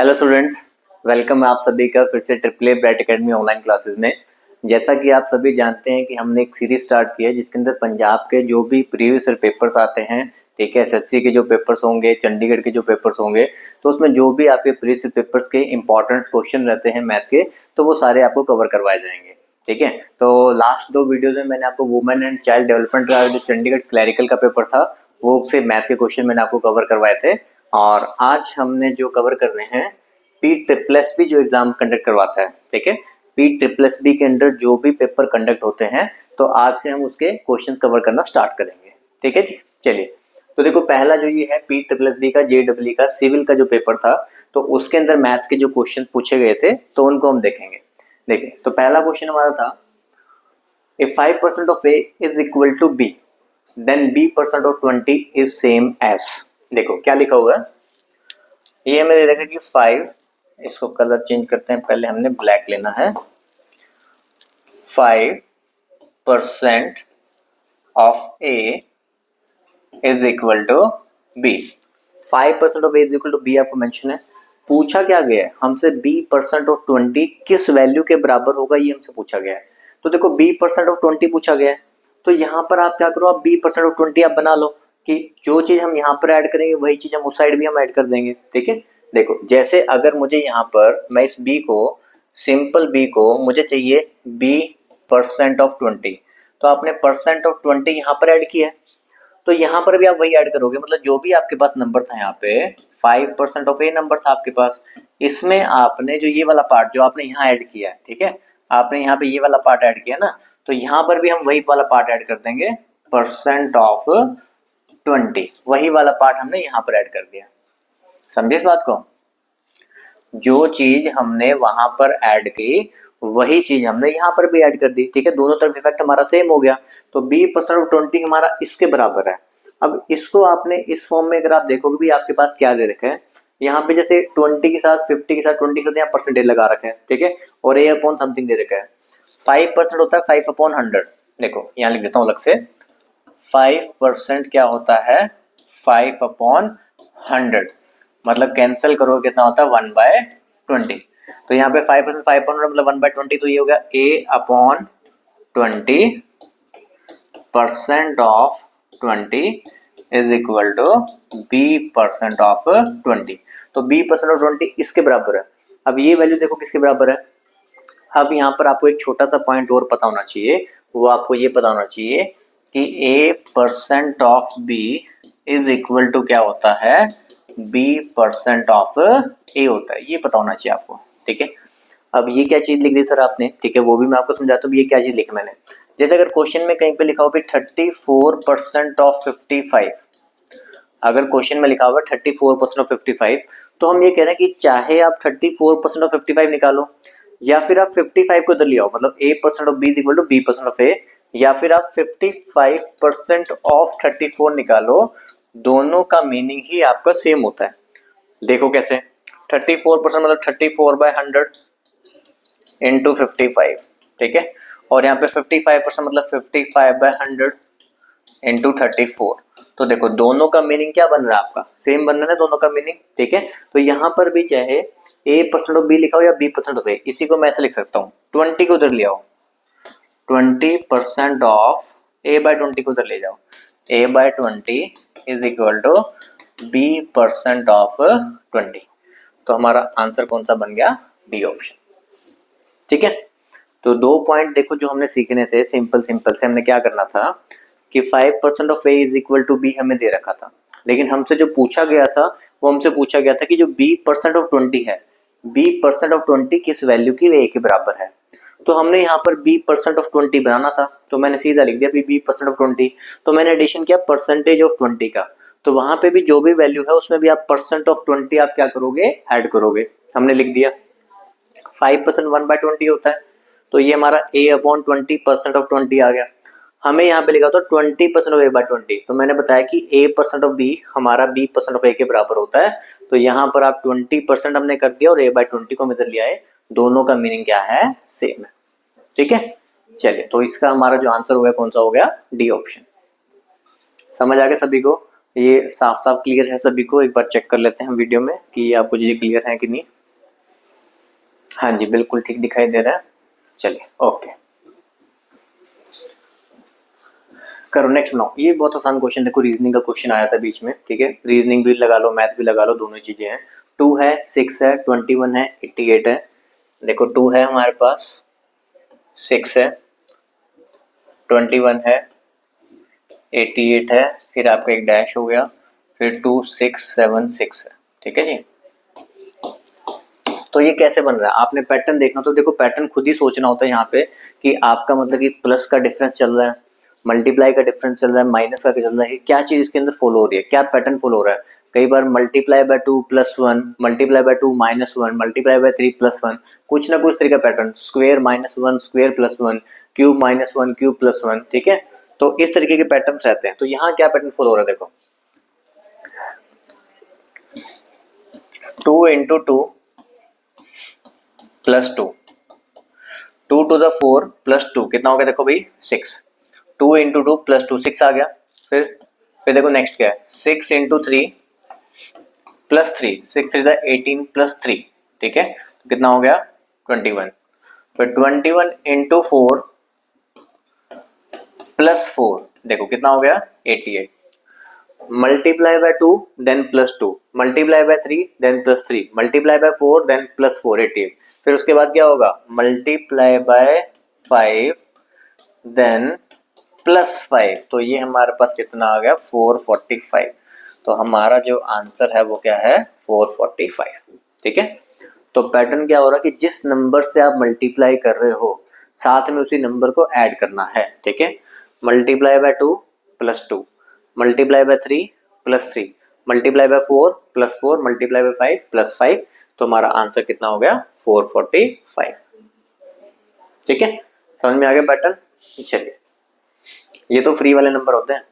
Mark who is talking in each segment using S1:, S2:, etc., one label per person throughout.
S1: Hello students, welcome है आप सभी का फिर से triple a bright academy online classes में। जैसा कि आप सभी जानते हैं कि हमने एक सीरीज स्टार्ट की है जिसके अंदर पंजाब के जो भी प्रीवियस ईयर पेपर्स आते हैं, ठीक है, एसएससी के जो पेपर्स होंगे, चंडीगढ़ के जो पेपर्स होंगे, तो उसमें जो भी आपके प्रीवियस ईयर पेपर्स के इंपॉर्टेंट क्वेश्चन रहते हैं मैथ के, तो वो सारे आपको कवर करवाए जाएंगे। ठीक है, तो लास्ट 2 वीडियोज में मैंने आपको वुमेन एंड चाइल्ड डेवलपमेंट का जो चंडीगढ़ क्लैरिकल का पेपर था वो से मैथ के क्वेश्चन मैंने आपको कवर करवाए थे। और आज हमने जो कवर करने हैं पी ट्रिपल एस बी जो एग्जाम कंडक्ट करवाता है, ठीक है, पी ट्रिपल एस बी के अंदर जो भी पेपर कंडक्ट होते हैं, तो आज से हम उसके क्वेश्चंस कवर करना स्टार्ट करेंगे। ठीक है जी, चलिए। तो देखो, पहला जो ये है पी ट्रिपल एस बी का जेडब्ल्यू का सिविल का जो पेपर था, तो उसके अंदर मैथ के जो क्वेश्चन पूछे गए थे तो उनको हम देखेंगे। देखिए, तो पहला क्वेश्चन हमारा था, if 5% of A is equal to B, then B% of 20 is same as। देखो क्या लिखा हुआ है, ये हमें दे रखा है कि 5, इसको कलर चेंज करते हैं, पहले हमने ब्लैक लेना है। 5% of A is equal to B। 5% of A is equal to B आपको मेंशन है। पूछा क्या गया है हमसे, B% ऑफ 20 किस वैल्यू के बराबर होगा, ये हमसे पूछा गया है। तो देखो B% ऑफ 20 पूछा गया है, तो यहाँ पर आप क्या करो, आप B% ऑफ 20 आप बना लो कि जो चीज हम यहाँ पर ऐड करेंगे वही चीज हम उस साइड भी हम ऐड कर देंगे। ठीक है, देखो जैसे अगर मुझे यहाँ पर मैं इस B को, सिंपल B को मुझे चाहिए B% ऑफ 20, तो आपने परसेंट ऑफ 20 यहाँ पर ऐड किया है, तो यहाँ पर भी आप वही ऐड करोगे। मतलब जो भी आपके पास नंबर था, यहाँ पे 5% ऑफ ए नंबर था आपके पास, इसमें आपने जो ये वाला पार्ट जो आपने यहाँ ऐड किया है, ठीक है, आपने यहाँ पे ये वाला पार्ट ऐड किया ना, तो यहाँ पर भी हम वही वाला पार्ट ऐड कर देंगे, परसेंट ऑफ 20, वही वाला पार्ट हमने यहाँ पर ऐड कर दिया। समझे इस बात को? जो चीज हमने वहां पर ऐड की वही चीज हमने यहाँ पर भी ऐड कर दी। ठीक है, दोनों तरफ इफेक्ट हमारा सेम हो गया, तो B% ऑफ 20 हमारा इसके बराबर है। अब इसको आपने इस फॉर्म में अगर आप देखोगे भी आपके पास क्या दे रखा है, यहाँ पे जैसे 20 के साथ 50 के साथ 20 के साथ यहाँ परसेंटेज लगा रखे हैं, ठीक है, और A अपॉन समथिंग दे रखा है। 5% होता है 5 अपॉन 100। देखो यहाँ लिख देता हूँ अलग से, 5% क्या होता है, 5 अपॉन 100, मतलब कैंसिल करोगे कितना होता है, 1/20। तो यहाँ पे 5% 5 अपॉन मतलब 1/20, तो ये हो गया A upon 20 percent of 20 is equal to B% of 20। तो B% ऑफ 20 इसके बराबर है। अब ये वैल्यू देखो किसके बराबर है। अब यहाँ पर आपको एक छोटा सा पॉइंट और पता होना चाहिए, वो आपको ये पता होना चाहिए कि A% of B is equal to क्या होता है, B% ऑफ A होता है। ये पता होना चाहिए आपको। ठीक है, अब ये क्या चीज लिख दी सर आपने, ठीक है, वो भी मैं आपको समझाता हूँ। ये क्या चीज लिखी मैंने, जैसे अगर क्वेश्चन में कहीं पे लिखा हो 34% ऑफ 55, अगर क्वेश्चन में लिखा हुआ 34% ऑफ 55, तो हम ये कह रहे हैं कि चाहे आप 34% ऑफ 55 निकालो या फिर आप 55 को इधर ले आओ, मतलब A% of B equal to B% of A, या फिर आप 55% ऑफ 34 निकालो, दोनों का मीनिंग ही आपका सेम होता है। देखो कैसे, 34% मतलब 34/100 इंटू 55, ठीक है, और यहाँ पे 55% मतलब 55/100 इंटू 34। तो देखो दोनों का मीनिंग क्या बन रहा है, आपका सेम बन रहा है दोनों का मीनिंग। ठीक है, तो यहाँ पर भी चाहे A% ऑफ B लिखा हो या B% ऑफ A, इसी को मैं ऐसे लिख सकता हूँ, 20 को उधर ले आओ, 20% ऑफ A/20 को उधर ले जाओ, A/20 is equal to B% of 20। तो हमारा आंसर कौन सा बन गया, डी ऑप्शन। ठीक है, तो 2 पॉइंट देखो जो हमने सीखने थे, सिंपल से हमने क्या करना था कि 5% of A is equal to B हमें दे रखा था, लेकिन हमसे जो पूछा गया था वो हमसे पूछा गया था कि जो B% ऑफ 20 है, B% ऑफ 20 किस वैल्यू की A के बराबर है। तो हमने यहाँ पर B% ऑफ 20 बनाना था, तो मैंने सीधा लिख दिया B% ऑफ 20। तो मैंने एडिशन किया परसेंटेज ऑफ 20 का, तो वहां पे भी जो भी वैल्यू है उसमें भी आप परसेंट ऑफ 20 आप क्या करोगे, ऐड करोगे। हमने लिख दिया 5% 1/20 होता है, तो ये हमारा A अपॉन 20% ऑफ 20 आ गया। हमें यहाँ पे लिखा था 20% ऑफ A/20, तो मैंने बताया कि A% ऑफ B हमारा B% ऑफ A के बराबर होता है, तो यहाँ पर आप 20% हमने कर दिया और A/20 को हम इधर ले आए, दोनों का मीनिंग क्या है, सेम है। ठीक है, चलिए, तो इसका हमारा जो आंसर हो गया कौन सा हो गया, डी ऑप्शन। समझ आ गया सभी को? ये साफ साफ क्लियर है सभी को? एक बार चेक कर लेते हैं वीडियो में कि ये आपको चीजें क्लियर है कि नहीं। हाँ जी, बिल्कुल ठीक दिखाई दे रहा है। चलिए ओके, करो नेक्स्ट बनाओ। ये बहुत आसान क्वेश्चन, देखो रीजनिंग का क्वेश्चन आया था बीच में, ठीक है, रीजनिंग भी लगा लो, मैथ भी लगा लो, दोनों चीजें हैं। 2 है, 6 है, 21 है, 88 है। देखो 2 है हमारे पास, 6 है, 21 है, 88 है, फिर आपका एक डैश हो गया, फिर 2 6 7 6 है, ठीक है जी। तो ये कैसे बन रहा है आपने पैटर्न देखना, तो देखो पैटर्न खुद ही सोचना होता है यहाँ पे कि आपका मतलब कि प्लस का डिफरेंस चल रहा है, मल्टीप्लाई का डिफरेंस चल रहा है, माइनस का चल रहा है, क्या चीज इसके अंदर फॉलो हो रही है, क्या पैटर्न फॉलो हो रहा है। कई बार multiply by 2 +1, multiply by 2 -1, multiply by 3 +1, कुछ ना कुछ तरीका pattern, square -1, square +1, cube -1, cube +1, ठीक है। तो इस तरीके के पैटर्न्स रहते हैं। तो यहाँ क्या पैटर्न फॉलो हो रहा है, देखो 2 इंटू 2 +2, 2 टू द 4 +2 कितना हो गया, देखो भाई 6, 2 इंटू 2 +2 6 आ गया। फिर देखो नेक्स्ट क्या है, 6 इंटू 3 +3, 6 3 18 +3, ठीक है, तो कितना हो गया 21। फिर 21 इंटू 4 +4, देखो कितना हो गया 88। Multiply by 2 then +2, multiply by 3 then +3, multiply by 4 then +4, 88। फिर उसके बाद क्या होगा, मल्टीप्लाई बाय 5 देन +5, तो ये हमारे पास कितना आ गया 445। तो हमारा जो आंसर है वो क्या है 445, ठीक है। तो पैटर्न क्या हो रहा है कि जिस नंबर से आप मल्टीप्लाई कर रहे हो साथ में उसी नंबर को ऐड करना है, ठीक है। Multiply by 2 +2, multiply by 3 +3, multiply by 4 +4, multiply by 5 +5, तो हमारा आंसर कितना हो गया 445, ठीक है। समझ में आ गया पैटर्न। चलिए, ये तो फ्री वाले नंबर होते हैं।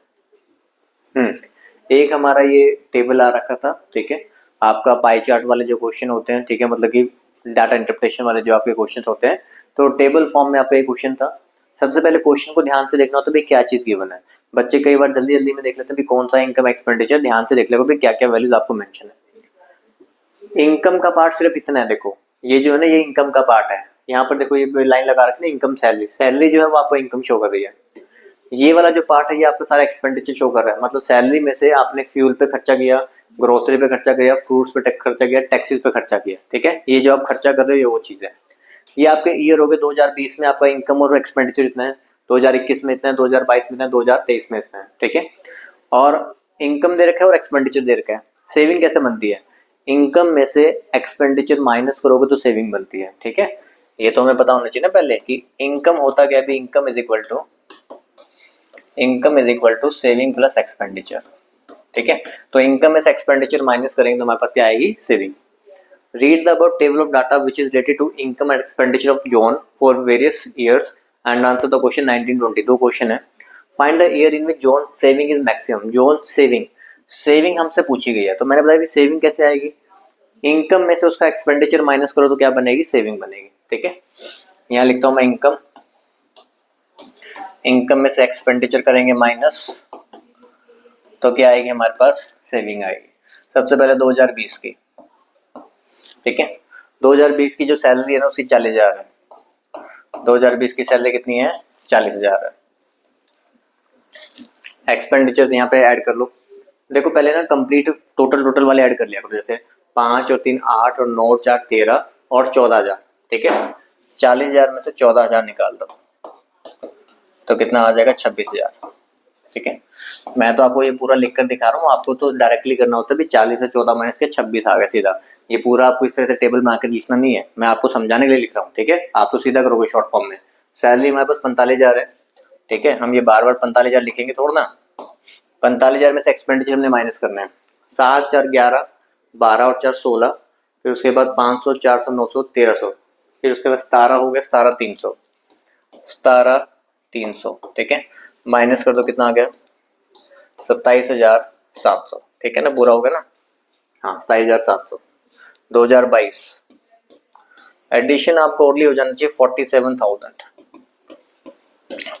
S1: एक हमारा ये टेबल आ रखा था, ठीक है, आपका पाई चार्ट वाले जो क्वेश्चन होते हैं, ठीक है, मतलब कि डाटा इंटरप्रिटेशन वाले जो आपके क्वेश्चन होते हैं, तो टेबल फॉर्म में आपका एक क्वेश्चन था। सबसे पहले क्वेश्चन को ध्यान से देखना होता है भाई क्या चीज गिवन है। बच्चे कई बार जल्दी जल्दी में देख लेते हैं भी कौन सा इनकम एक्सपेंडिचर, ध्यान से देख लेगा भाई क्या क्या वैल्यूज आपको मेंशन है। इनकम का पार्ट सिर्फ इतना है, देखो ये जो है ना ये इनकम का पार्ट है। यहाँ पर देखो ये लाइन लगा रखी है इनकम सैलरी, सैलरी जो है वो आपको इनकम शो कर रही है। ये वाला जो पार्ट है ये आपका सारा एक्सपेंडिचर शो कर रहा है, मतलब सैलरी में से आपने फ्यूल पे खर्चा किया, ग्रोसरी पे खर्चा किया, फ्रूट्स पे खर्चा किया, टैक्सेस पे खर्चा किया, ठीक है। ये जो आप खर्चा कर रहे हो वो चीज है। ये आपके ईयर हो गए 2020 में आपका इनकम और एक्सपेंडिचर इतना है, 2021 में इतना है, 2022 में इतना है, 2023 में इतना है, ठीक है। और इनकम दे रखा है और एक्सपेंडिचर दे रखा है। सेविंग कैसे बनती है, इनकम में से एक्सपेंडिचर माइनस करोगे तो सेविंग बनती है, ठीक है। ये तो हमें पता होना चाहिए ना पहले कि इनकम होता क्या है, income is equal to saving plus expenditure, ठीक है। तो इनकम में से एक्सपेंडिचर माइनस करेंगे तो हमारे पास क्या आएगी, saving. Read the about table of data which is related to income and expenditure of John for various years and answer the question 1920। दो क्वेश्चन है। Find the year in which John saving is maximum. John saving हमसे पूछी गई है, तो मैंने बताया कि सेविंग कैसे आएगी, इनकम में से उसका एक्सपेंडिचर माइनस करो तो क्या बनेगी, सेविंग बनेगी, ठीक है। यहाँ लिखता हूं मैं इनकम में से एक्सपेंडिचर करेंगे माइनस, तो क्या आएगी हमारे पास, सेविंग आएगी। सबसे पहले 2020 की, ठीक है, 2020 की जो सैलरी है ना उसकी 40,000 है। 2020 की सैलरी कितनी है, 40,000 है। एक्सपेंडिचर यहाँ पे ऐड कर लो। देखो पहले ना कंप्लीट टोटल वाले ऐड कर लिया करो, जैसे 5 और 3 8 और 9 और 4 13 और 14,000, ठीक है। 40,000 में से 14,000 निकाल दो तो कितना आ जाएगा 26,000, ठीक है। मैं तो आपको ये पूरा लिख कर दिखा रहा हूँ, आपको तो डायरेक्टली करना होता है भी 40 से 14 माइनस के 26 आ गया सीधा। ये पूरा आपको इस तरह से टेबल बनाकर लिखना नहीं है, मैं आपको समझाने के लिए लिख रहा हूँ, ठीक है। आप तो सीधा करोगे शॉर्ट फॉर्म में। सैलरी हमारे पास 45,000 है, ठीक है, हम ये बार बार 45,000 लिखेंगे थोड़ा ना। 45,000 में से एक्सपेंडिचर हमने माइनस करना है, 7 4 11, 12 और 4 16, फिर उसके बाद 500 400 900 1300, फिर उसके बाद 17 हो गया, 17 300, 17 300, ठीक है। माइनस कर दो कितना आ गया 27,700, ठीक है ना, पूरा हो गया ना, हाँ 27,700। 2022 एडिशन आपको ओनली हो जाना चाहिए 47,000।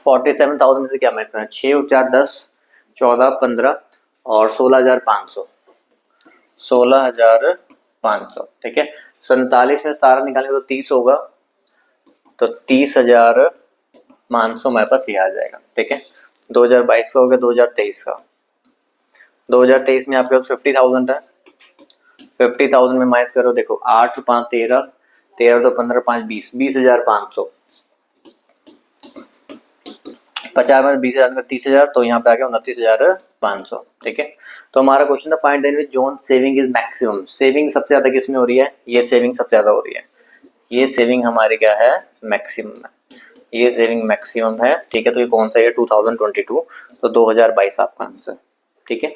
S1: 47,000 में से क्या मैच करना है, 6 और 4 10, 14 15 और 16,500, 16,500, ठीक है। 47 में सारा निकालेंगे तो 30 होगा, तो 30,500 हमारे पास ये आ जाएगा, ठीक है। 2022 का हो गया, 2023 का। 2023 में आपके पास 50,000 है, 50,000 में माइनस करो, देखो 8 और 5 13, 13 तो 15, 5 20, 20,500, 50 में 20,000 में 30,000, तो यहाँ पे आ गया 29,500, ठीक है। तो हमारा क्वेश्चन था find then which John saving is maximum. Saving सबसे ज्यादा किस में हो रही है? ये सेविंग सबसे ज्यादा हो रही है, ये सेविंग हमारी क्या है? मैक्सिमम है, ये सेविंग मैक्सिमम है, ठीक है। तो ये कौन सा है? 2022, तो 2022 आपका आंसर, ठीक है।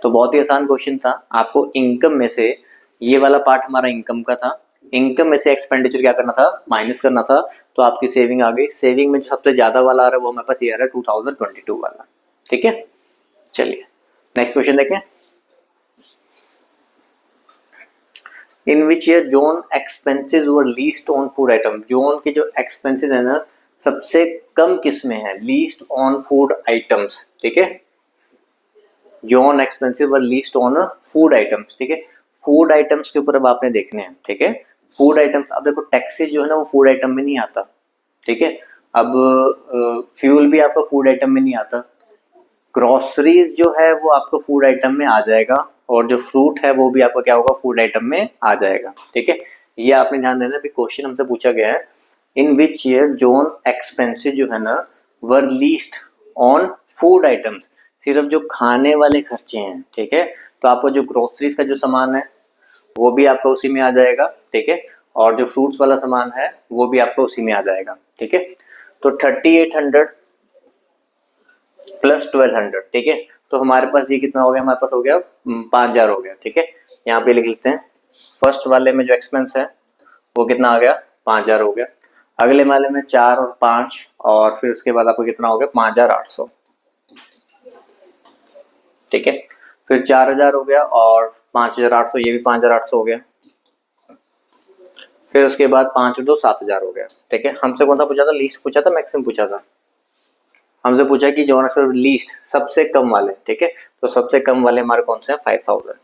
S1: तो बहुत ही आसान क्वेश्चन था। आपको इनकम में से, ये वाला पार्ट हमारा इनकम का था, इनकम में से एक्सपेंडिचर क्या करना था? माइनस करना था, तो आपकी सेविंग आ गई। सेविंग में जो सबसे ज्यादा वाला आ रहा है वो हमारे पास ये आ रहा है 2022 वाला, ठीक है। चलिए नेक्स्ट क्वेश्चन देखें। In which year Jones expenses were least on food item. Jones के जो एक्सपेंसेस है ना, सबसे कम किस में है? लीस्ट ऑन फूड आइटम्स, ठीक है। Zone expensive were least on food items, ठीक है। फूड आइटम्स के ऊपर अब आपने देखने हैं, ठीक है। फूड आइटम्स, अब देखो टैक्सेस जो है ना वो फूड आइटम में नहीं आता, ठीक है। अब फ्यूल भी आपका फूड आइटम में नहीं आता। ग्रोसरीज जो है वो आपको फूड आइटम में आ जाएगा, और जो फ्रूट है वो भी आपका क्या होगा? फूड आइटम में आ जाएगा, ठीक है। ये आपने ध्यान देना, भी क्वेश्चन हमसे पूछा गया है इन विच ईयर जोन एक्सपेंसिव जो है ना वर लीस्ट ऑन फूड आइटम्स, सिर्फ जो खाने वाले खर्चे हैं, ठीक है। तो आपको जो ग्रोसरीज का जो सामान है वो भी आपका उसी में आ जाएगा, ठीक है। और जो फ्रूट्स वाला सामान है वो भी आपका उसी में आ जाएगा, ठीक है। तो 3800 प्लस 1200, ठीक है। तो हमारे पास ये कितना हो गया? हमारे पास हो गया 5,000 हो गया, ठीक है। यहाँ पे लिख लेते हैं, फर्स्ट वाले में जो एक्सपेंस है वो कितना आ गया? 5,000 हो गया। अगले वाले में 4 और 5, और फिर उसके बाद आपको कितना हो गया? 5,800, ठीक है। फिर 4,000 हो गया, और 5,800, ये भी 5,800 हो गया। फिर उसके बाद 5 और 2 7,000 हो गया, ठीक है। हमसे कौन सा पूछा था? लीस्ट पूछा था, मैक्सिमम पूछा था? हमसे पूछा कि जो है लीस्ट, सबसे कम वाले, ठीक है। तो सबसे कम वाले हमारे कौन से हैं? 5,000,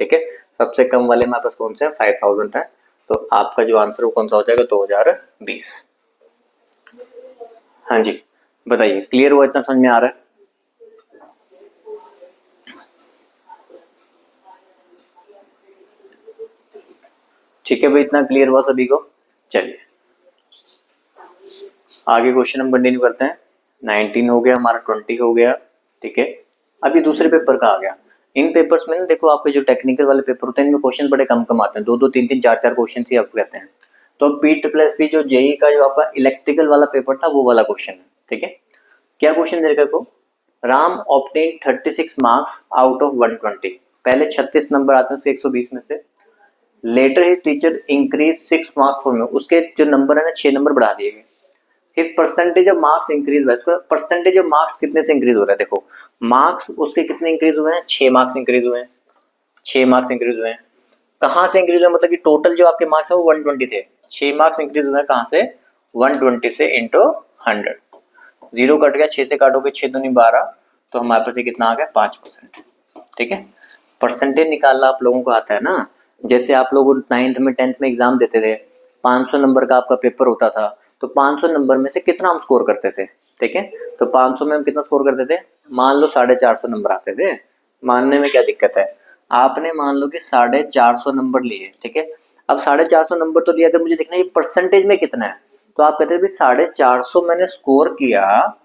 S1: ठीक है। सबसे कम वाले हमारे पास कौन से हैं? 5,000 है। तो आपका जो आंसर वो कौन सा हो जाएगा? 2020। हाँ जी, बताइए, क्लियर हुआ? इतना समझ में आ रहा है? ठीक है भाई, इतना क्लियर हुआ सभी को? चलिए आगे क्वेश्चन हम कंटिन्यू करते हैं। 19 हो गया हमारा, 20 हो गया, ठीक है। अभी दूसरे पेपर का आ गया। इन पेपर्स में ना देखो, आपके जो टेक्निकल वाले पेपर होते हैं इनमें क्वेश्चन बड़े कम कम आते हैं, 2 2 3 3 4 4 क्वेश्चन ही आपको रहते हैं। तो P+P जो जेई का जो आपका इलेक्ट्रिकल वाला पेपर था वो वाला क्वेश्चन है, ठीक है। क्या क्वेश्चन दे रखा को? Ram obtain 36 marks out of 120। पहले 36 नंबर आते हैं उसके 120 में से। Later his teacher increase 6 marks for में, उसके जो नंबर है ना 6 नंबर बढ़ा दिए गए। His percentage of marks increase by, उसका परसेंटेज ऑफ मार्क्स कितने से इंक्रीज हो रहा है? देखो मार्क्स उसके कितने इंक्रीज हुए हैं? 6 मार्क्स इंक्रीज हुए हैं, 6 मार्क्स इंक्रीज हुए हैं। कहाँ से इंक्रीज हुए? मतलब कि टोटल जो आपके मार्क्स है वो 120 थे, 6 मार्क्स इंक्रीज हुए हैं कहाँ से? 120 से इंटू 100। 0 कट गया, 6 से काटोगे 6 दूनी 12, तो हमारे पास ये कितना आ गया? 5%, ठीक है। परसेंटेज निकालना आप लोगों को आता है ना? जैसे आप लोग 9th में 10th में एग्जाम देते थे, 500 नंबर का आपका पेपर होता था, तो 500 नंबर में से कितना हम स्कोर करते थे, ठीक है। तो 500 में हम कितना स्कोर करते थे? मान लो 450 नंबर आते थे, मानने में क्या दिक्कत है? आपने मान लो कि 450 नंबर लिए, ठीक है। अब 450 नंबर तो लिया, अगर मुझे देखना है ये परसेंटेज में कितना है, तो आप कहते हैं 450 मैंने स्कोर किया,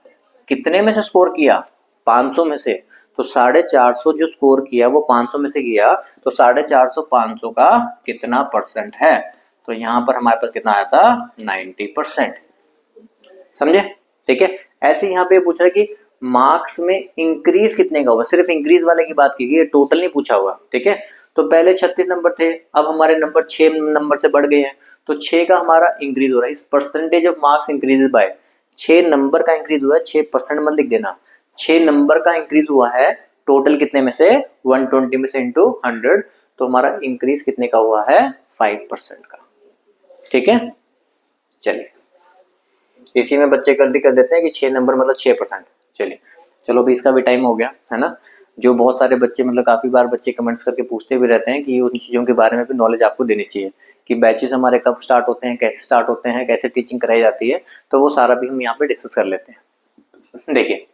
S1: कितने में से स्कोर किया? 500 में से। तो 450 जो स्कोर किया वो 500 में से किया, तो 450 500 का कितना परसेंट है? तो यहाँ पर हमारे पास कितना आया था? 90%, समझे? ठीक है। ऐसे यहाँ पे पूछा है कि मार्क्स में इंक्रीज कितने का हुआ, सिर्फ इंक्रीज वाले की बात की गई है, टोटल नहीं पूछा हुआ, ठीक है। तो पहले 36 नंबर थे, अब हमारे नंबर 6 नंबर से बढ़ गए हैं, तो 6 का हमारा इंक्रीज हो रहा है। इस percentage of marks increase by, 6 number का इंक्रीज हुआ है, 6% मत लिख देना, 6 नंबर का इंक्रीज हुआ है, टोटल कितने में से? 120 में से इंटू 100, तो हमारा इंक्रीज कितने का हुआ है? 5% का, ठीक है। चलिए इसी में बच्चे गलती कर देते हैं कि 6 नंबर मतलब 6%। चलिए चलो अभी इसका भी टाइम हो गया है ना। जो बहुत सारे बच्चे मतलब काफ़ी बार बच्चे कमेंट्स करके पूछते भी रहते हैं कि उन चीज़ों के बारे में भी नॉलेज आपको देनी चाहिए कि बैचेस हमारे कब स्टार्ट होते हैं, कैसे स्टार्ट होते हैं, कैसे टीचिंग कराई जाती है, तो वो सारा भी हम यहाँ पे डिस्कस कर लेते हैं। देखिए,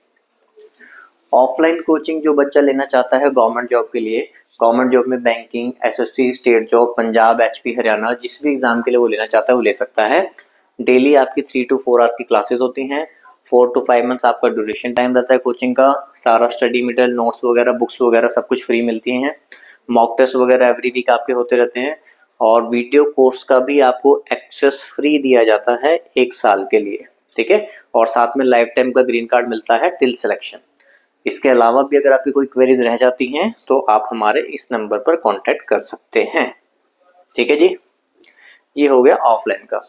S1: ऑफलाइन कोचिंग जो बच्चा लेना चाहता है गवर्नमेंट जॉब के लिए, गवर्नमेंट जॉब में banking, SSC, state job, Punjab, HP, Haryana, जिस भी एग्जाम के लिए वो लेना चाहता है वो ले सकता है। डेली आपकी 3 to 4 आवर्स की क्लासेस होती हैं। 4 to 5 मंथ्स आपका ड्यूरेशन टाइम रहता है कोचिंग का। सारा स्टडी मटेरियल, नोट्स वगैरह, बुक्स वगैरह सब कुछ फ्री मिलती हैं। मॉक टेस्ट वगैरह एवरी वीक आपके होते रहते हैं और वीडियो कोर्स का भी आपको एक्सेस फ्री दिया जाता है 1 साल के लिए, ठीक है। और साथ में लाइफ टाइम का ग्रीन कार्ड मिलता है टिल सिलेक्शन। इसके अलावा भी अगर आपकी कोई क्वेरीज रह जाती हैं तो आप हमारे इस नंबर पर कांटेक्ट कर सकते हैं, ठीक है जी। ये हो गया ऑफलाइन का।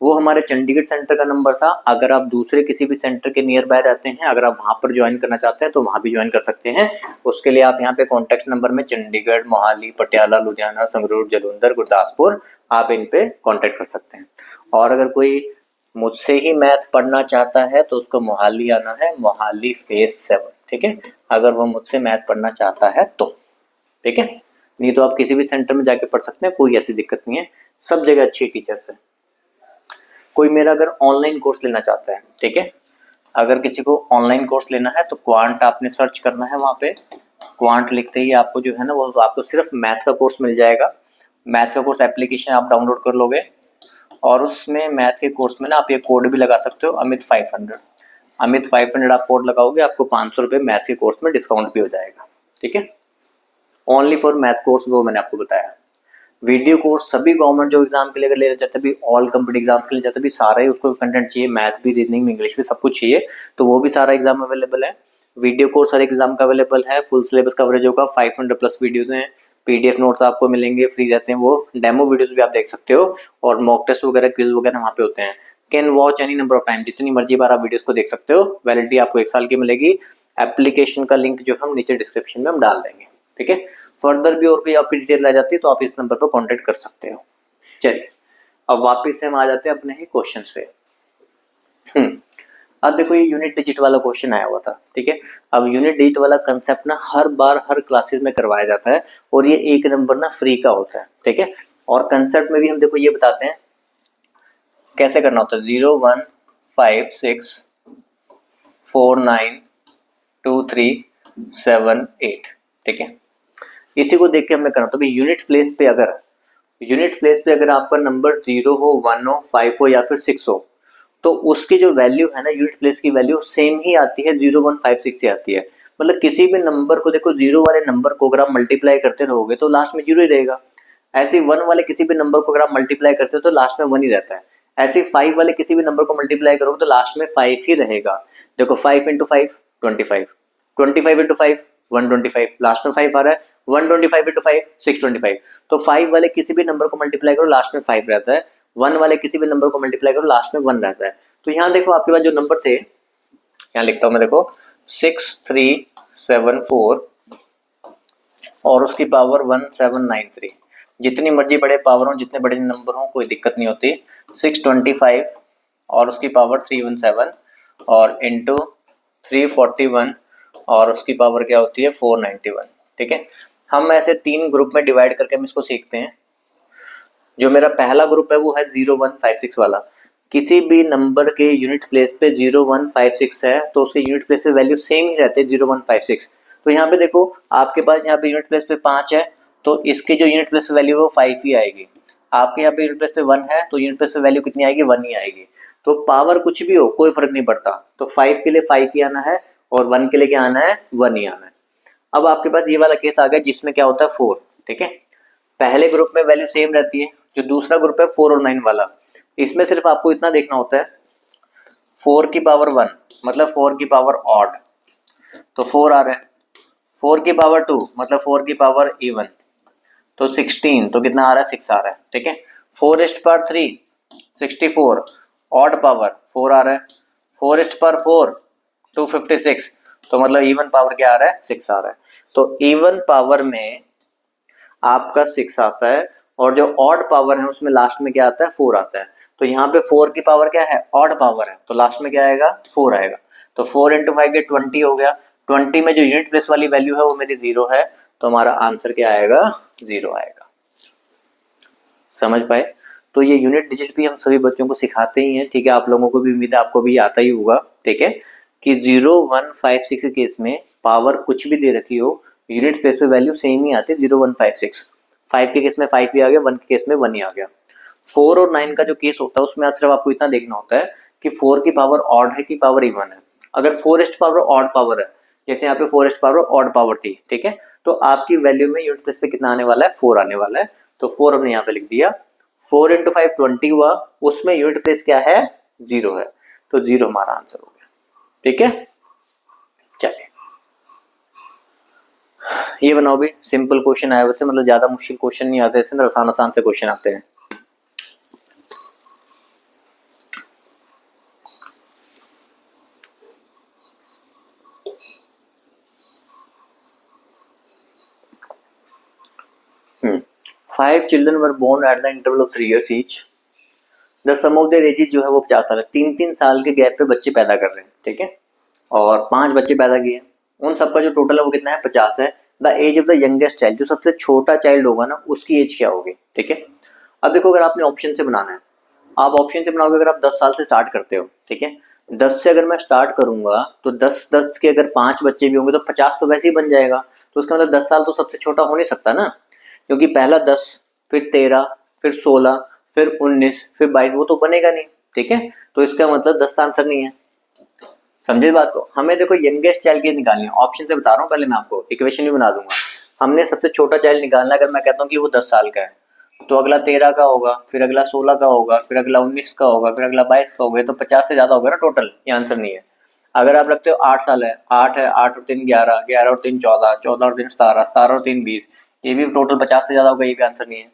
S1: वो हमारे चंडीगढ़ सेंटर का नंबर था। अगर आप दूसरे किसी भी सेंटर के नियर बाय रहते हैं, अगर आप वहां पर ज्वाइन करना चाहते हैं तो वहां भी ज्वाइन कर सकते हैं। उसके लिए आप यहाँ पे कॉन्टेक्ट नंबर में चंडीगढ़, मोहाली, पटियाला, लुधियाना, संगरूर, जालंधर, गुरदासपुर, आप इन पे कॉन्टेक्ट कर सकते हैं। और अगर कोई मुझसे ही मैथ पढ़ना चाहता है तो उसको मोहाली आना है, मोहाली फेज 7, ठीक है। अगर वो मुझसे मैथ पढ़ना चाहता है तो, ठीक है। नहीं तो आप किसी भी सेंटर में जाके पढ़ सकते हैं, कोई ऐसी दिक्कत नहीं है, सब जगह अच्छी टीचर्स है। कोई मेरा अगर ऑनलाइन कोर्स लेना चाहता है, ठीक है, अगर किसी को ऑनलाइन कोर्स लेना है तो क्वांट आपने सर्च करना है। वहाँ पे क्वांट लिखते ही आपको जो है ना वो आपको सिर्फ मैथ का कोर्स मिल जाएगा। मैथ का कोर्स एप्लीकेशन आप डाउनलोड कर लोगे और उसमें मैथ के कोर्स में ना आप ये कोड भी लगा सकते हो, अमित 500। अमित 500 आप कोड लगाओगे, आपको 500 रुपये मैथ के कोर्स में डिस्काउंट भी हो जाएगा, ठीक है। ओनली फॉर मैथ कोर्स, वो मैंने आपको बताया। वीडियो कोर्स सभी गवर्नमेंट जो एग्जाम के लिए अगर लेना चाहते हैं, ऑल कंप्लीट एग्जाम के लिए चाहते हैं, सारा ही उसको कंटेंट चाहिए, मैथ भी, रीजनिंग भी, इंग्लिश भी, सब कुछ चाहिए, तो वो भी सारा एग्जाम अवेलेबल है। वीडियो कोर्स हर एग्जाम का अवेलेबल है, फुल सिलेबस कवरेज होगा, 500 प्लस वीडियोज हैं, पीडीएफ नोट्स आपको मिलेंगे, फ्री रहते हैं वो, डेमो वीडियोज भी आप देख सकते हो और मॉक टेस्ट वगैरह, क्विज वगैरह वहाँ पे होते हैं। Can watch any number of time, जितनी मर्जी बार आप वीडियोस को देख सकते हो। वैलिडिटी आपको 1 साल की मिलेगी। एप्लीकेशन का लिंक जो हम नीचे डिस्क्रिप्शन में हम डाल देंगे, ठीक है। फर्दर भी और भी आपकी डिटेल रह जाती है तो आप इस नंबर पर कॉन्टेक्ट कर सकते हो। चलिए, अब वापिस से हम आ जाते हैं अपने ही क्वेश्चन पे। अब देखो ये यूनिट डिजिट वाला क्वेश्चन आया हुआ था, ठीक है। अब यूनिट डिजिट वाला कंसेप्ट ना हर बार हर क्लासेस में करवाया जाता है और ये 1 नंबर ना फ्री का होता है, ठीक है। और कंसेप्ट में भी हम देखो ये बताते हैं कैसे करना होता है। 0 1 5 6 4 9 2 3 7 8, ठीक है। इसी को देख के हमने करना, तो भाई यूनिट प्लेस पे अगर आपका नंबर 0 हो, 1 हो, 5 हो या फिर 6 हो, तो उसकी जो वैल्यू है ना, यूनिट प्लेस की वैल्यू सेम ही आती है, 0 1 5 6 से आती है। मतलब किसी भी नंबर को देखो, 0 वाले नंबर को अगर आप मल्टीप्लाई करते रहोगे तो लास्ट में 0 ही रहेगा। ऐसे 1 वाले किसी भी नंबर को अगर आप मल्टीप्लाई करते हो तो लास्ट में 1 ही रहता है। ऐसे 5 वाले किसी भी नंबर को मल्टीप्लाई करोगे तो लास्ट में 5 ही रहेगा। देखो 5 इंटू 5 25, 25 इंटू 5 125, लास्ट में 5 आ रहा है। 125 इंटू 5 625। तो 5 वाले किसी भी नंबर को मल्टीप्लाई करो लास्ट में 5 रहता है। 1 वाले किसी भी नंबर को मल्टीप्लाई करो लास्ट में 1 रहता है। तो यहाँ देखो आपके पास जो नंबर थे, यहाँ लिखता हूँ मैं, देखो 6374 और उसकी पावर 1793। जितनी मर्जी बड़े पावर हो, जितने बड़े नंबर हो, कोई दिक्कत नहीं होती। 625 और उसकी पावर 317 और इंटू 341 और उसकी पावर क्या होती है 491, ठीक है। हम ऐसे 3 ग्रुप में डिवाइड करके हम इसको सीखते हैं। जो मेरा पहला ग्रुप है वो है 0 1 5 6 वाला। किसी भी नंबर के यूनिट प्लेस पे 0 1 5 6 है तो उसके यूनिट प्लेस पे वैल्यू सेम ही रहते हैं 0 1 5 6। तो यहाँ पे देखो आपके पास यहाँ पे यूनिट प्लेस पे 5 है तो इसकी जो यूनिट प्लेस वैल्यू है वो 5 ही आएगी। आपके यहाँ पे यूनिट प्लेस पे 1 है तो यूनिट प्लेस पे वैल्यू कितनी आएगी, 1 ही आएगी। तो पावर कुछ भी हो कोई फर्क नहीं पड़ता। तो 5 के लिए 5 ही आना है और 1 के लिए क्या आना है, 1 ही आना है। अब आपके पास ये वाला केस आ गया जिसमें क्या होता है 4, ठीक है। पहले ग्रुप में वैल्यू सेम रहती है। जो दूसरा ग्रुप है 4 और 9 वाला, इसमें सिर्फ आपको इतना देखना होता है 4 की पावर 1 मतलब 4 की पावर ऑड तो 4 आ रहा है। 4 की पावर 2 मतलब 4 की पावर इवन तो 16 तो कितना आ रहा है, 6 आ रहा है, ठीक है। 4 इस्ट पर 3 64 ऑड पावर 4 आ रहा है। 4 इस्ट पर 4 256 तो मतलब इवन पावर क्या आ रहा है, 6 आ रहा है। तो इवन पावर में आपका 6 आता है और जो ऑड पावर है उसमें लास्ट में क्या आता है, 4 आता है। तो यहाँ पे 4 की पावर क्या है, ऑड पावर है, तो लास्ट में क्या आएगा, 4 आएगा। तो 4 इंटू 5 20 हो गया। 20 में जो यूनिट प्लेस वाली वैल्यू है वो मेरी 0 है, तो हमारा आंसर क्या आएगा, 0 आएगा। समझ पाए? तो ये यूनिट डिजिट भी हम सभी बच्चों को सिखाते ही हैं, ठीक है। आप लोगों को भी उम्मीद है आपको भी आता ही होगा, ठीक है, कि 0 1 5 6 के केस में पावर कुछ भी दे रखी हो, यूनिट प्लेस पे वैल्यू सेम ही आती है, 0 1 5 6। 5 के केस में 5 ही आ गया, 1 के केस में 1 ही आ गया। 4 और 9 का जो केस होता है उसमें सिर्फ आपको इतना देखना होता है कि 4 की पावर ऑड है कि पावर इवन है। अगर 4 पावर ऑड पावर है, जैसे यहाँ पे 4 पावर ऑड पावर थी, ठीक है, तो आपकी वैल्यू में यूनिट प्लेस पे कितना आने वाला है, 4 आने वाला है। तो 4 हमने यहाँ पे लिख दिया। 4 इंटू 5 20 हुआ, उसमें यूनिट प्लेस क्या है, 0 है, तो 0 हमारा आंसर हो गया, ठीक है। चलिए ये बनाओ भी, सिंपल क्वेश्चन आए हुए थे, मतलब ज्यादा मुश्किल क्वेश्चन नहीं आते थे, आसान आसान से क्वेश्चन आते हैं। Five children were born at the interval of 3 years each. The sum of their ages जो है वो 50 साल है। 3-3 साल के गैप पे बच्चे पैदा कर रहे हैं, ठीक है, और 5 बच्चे पैदा किए। उन सबका जो टोटल है वो कितना है, 50 है। The age of the youngest child, जो सबसे छोटा चाइल्ड होगा ना, उसकी एज क्या होगी, ठीक है। अब देखो, अगर आपने ऑप्शन से बनाना है, आप ऑप्शन से बनाओगे, अगर आप 10 साल से स्टार्ट करते हो, ठीक है, 10 से अगर मैं स्टार्ट करूंगा तो 10 के अगर 5 बच्चे भी होंगे तो 50 तो वैसे ही बन जाएगा। तो उसका मतलब 10 साल तो सबसे छोटा हो नहीं सकता ना, क्योंकि पहला 10, फिर 13, फिर 16, फिर 19, फिर 22, वो तो बनेगा नहीं, ठीक है। तो इसका मतलब 10 आंसर नहीं है। समझे बात को? हमें देखो यंगेस्ट चाइल्ड की निकालनी है, ऑप्शन से बता रहा हूँ, पहले मैं आपको इक्वेशन भी बना दूंगा। हमने सबसे छोटा चाइल्ड निकालना, अगर मैं कहता हूँ कि वो 10 साल का है, तो अगला 13 का होगा, फिर अगला 16 का होगा, फिर अगला 19 का होगा, फिर अगला 22 का होगा, तो 50 से ज्यादा होगा ना टोटल, ये आंसर नहीं है। अगर आप रखते हो 8 साल है, 8 है, 8 और 3 11, 11 और 3 14, 14 और 3 17, 17 और 3 20, ये भी टोटल 50 से ज्यादा होगा, ये भी आंसर नहीं है,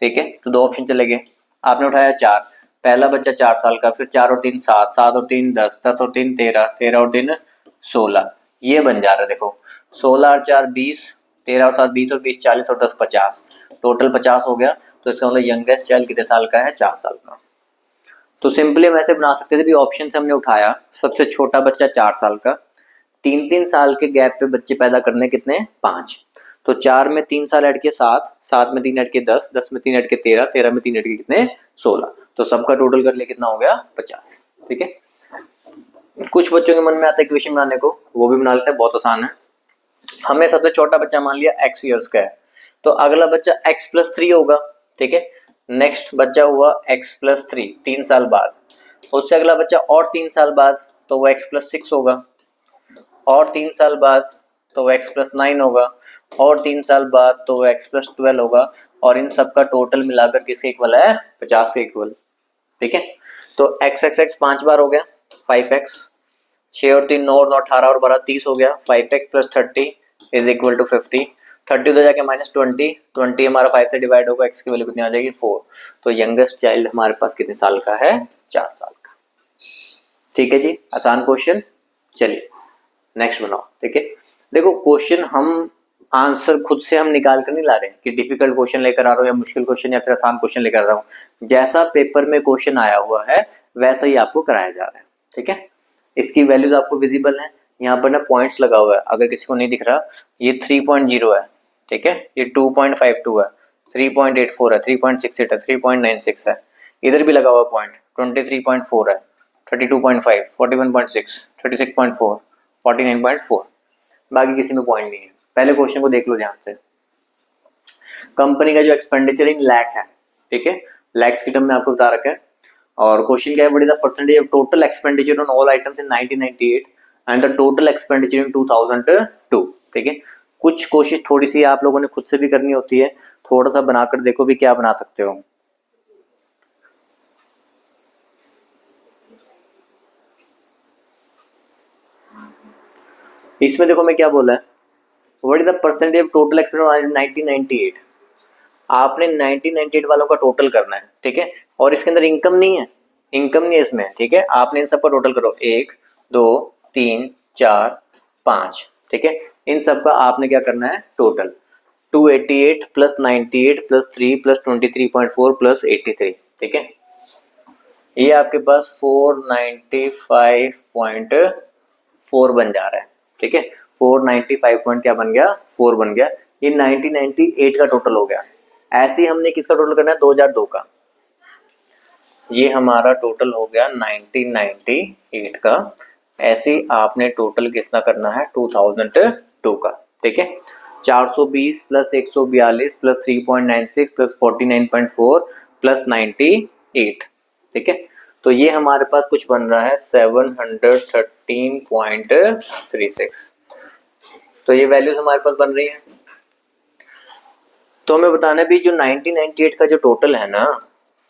S1: ठीक है। तो 2 ऑप्शन चले गए। आपने उठाया 4, पहला बच्चा 4 साल का, फिर 4 और 3 7, 7 और 3 10, 10 और 3 13, 13 और 3 16, ये बन जा रहा है। देखो 16 और 4 20, 13 और 7 20 और 20 40 और 10 50, टोटल 50 हो गया। तो इसका मतलब यंगेस्ट चाइल्ड कितने साल का है, 4 साल का। तो सिंपली हम ऐसे बना सकते थे भी, ऑप्शन से हमने उठाया सबसे छोटा बच्चा 4 साल का, 3-3 साल के गैप पे बच्चे पैदा करने कितने, 5। तो 4 में 3 साल ऐड के 7, 7 में 3 ऐड के 10, 10 में 3 ऐड के 13, 13 में 3 ऐड के कितने, 16। तो सबका टोटल कर लिया, कितना हो गया, 50, ठीक है। कुछ बच्चों के मन में आता है इक्वेशन बनाने को, वो भी बना लेते हैं, बहुत आसान है। हमने सबसे छोटा बच्चा मान लिया x ईयर्स का है, तो अगला बच्चा x प्लस 3 होगा, ठीक है। नेक्स्ट बच्चा हुआ x प्लस 3 3 साल बाद, उससे अगला बच्चा और 3 साल बाद, तो वो x प्लस 6 होगा, और 3 साल बाद तो वो x प्लस 9 होगा, और 3 साल बाद तो वो x प्लस 12 होगा, और इन सब का टोटल मिलाकर किसके इक्वल है, 50 के इक्वल, ठीक है। तो x x x 5 बार हो गया 5x, 6 और 3 9 और 9 18 और 12 30 हो गया, 5x plus 30 is equal to 50, 30 उधर जाके माइनस 20, 20 हमारा 5 से डिवाइड होगा, x की वैल्यू कितनी आ जाएगी, 4। तो यंगेस्ट चाइल्ड हमारे पास कितने साल का है, 4 साल का, ठीक है जी। आसान क्वेश्चन। चलिए नेक्स्ट बनाओ, ठीक है। देखो क्वेश्चन हम आंसर खुद से हम निकाल कर नहीं ला रहे हैं कि डिफिकल्ट क्वेश्चन लेकर आ रहा हूँ या मुश्किल क्वेश्चन या फिर आसान क्वेश्चन लेकर आ रहा हूँ। जैसा पेपर में क्वेश्चन आया हुआ है वैसा ही आपको कराया जा रहा है, ठीक है। इसकी वैल्यूज आपको विजिबल है, यहाँ पर ना पॉइंट्स लगा हुआ है, अगर किसी को नहीं दिख रहा, ये 3.0 है, ठीक है, ये 2.52 है, 3.84 है, 3.68 है, 3.96 है, इधर भी लगा हुआ पॉइंट, 23.4 है, 32.5, 41.6, 36.4, 49.4, बाकी किसी में पॉइंट नहीं है। पहले क्वेश्चन को देख लो ध्यान से। कंपनी का जो एक्सपेंडिचर इन लैख है, ठीक है, लैक्स की टर्म में आपको बता रखा है। और क्वेश्चन क्या है, what is the percentage of total expenditure on all items in 1998 and the total expenditure in 2002, ठीक है। कुछ कोशिश थोड़ी सी आप लोगों ने खुद से भी करनी होती है, थोड़ा सा बनाकर देखो भी क्या बना सकते हो। इसमें देखो मैं क्या बोला है, what is the percentage of total expenditure 1998, आपने 1998 वालों का टोटल करना है, ठीक है। और इसके अंदर इनकम नहीं है, इनकम नहीं है इसमें, ठीक है। आपने इन सबका टोटल करो, 1 2 3 4 5, ठीक है। इन सब का आपने क्या करना है, total 288 plus 98 plus 3 plus 23.4 plus 83, ठीक है। ये आपके पास 495.4 बन जा रहा है, ठीक है। 495 पॉइंट क्या बन गया 4 बन गया। ये 1998 का टोटल हो गया। ऐसे ही हमने किसका टोटल करना है 2002 का। ये हमारा टोटल हो गया 1998 का। ऐसे आपने टोटल किसका करना है 2002 का। ठीक है 420 प्लस 142 प्लस 3.96 प्लस 49.4 प्लस 98। ठीक है तो ये हमारे पास कुछ बन रहा है 713.36। तो ये वैल्यूज हमारे पास बन रही है। तो हमें बताना भी जो 1998 का जो टोटल है ना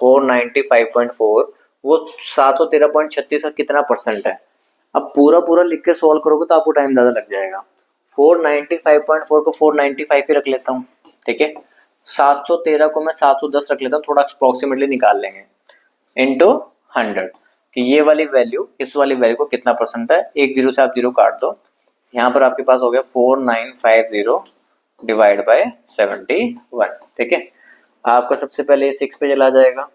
S1: 495.4 वो 713.36 का कितना परसेंट है। अब पूरा पूरा लिख के सॉल्व करोगे तो आपको टाइम ज़्यादा लग जाएगा। 495.4 को 495 ही रख लेता हूँ। ठीक है 713 को मैं 710 रख लेता हूँ, थोड़ा अप्रोक्सीमेटली निकाल लेंगे इंटू 100 कि ये वाली वैल्यू इस वाली वैल्यू को कितना परसेंट है। एक जीरो से आप जीरो काट दो, यहाँ पर आपके पास हो गया 4950 डिवाइड बाय 71। ठीक है आपका सबसे पहले 6 पे चला जाएगा,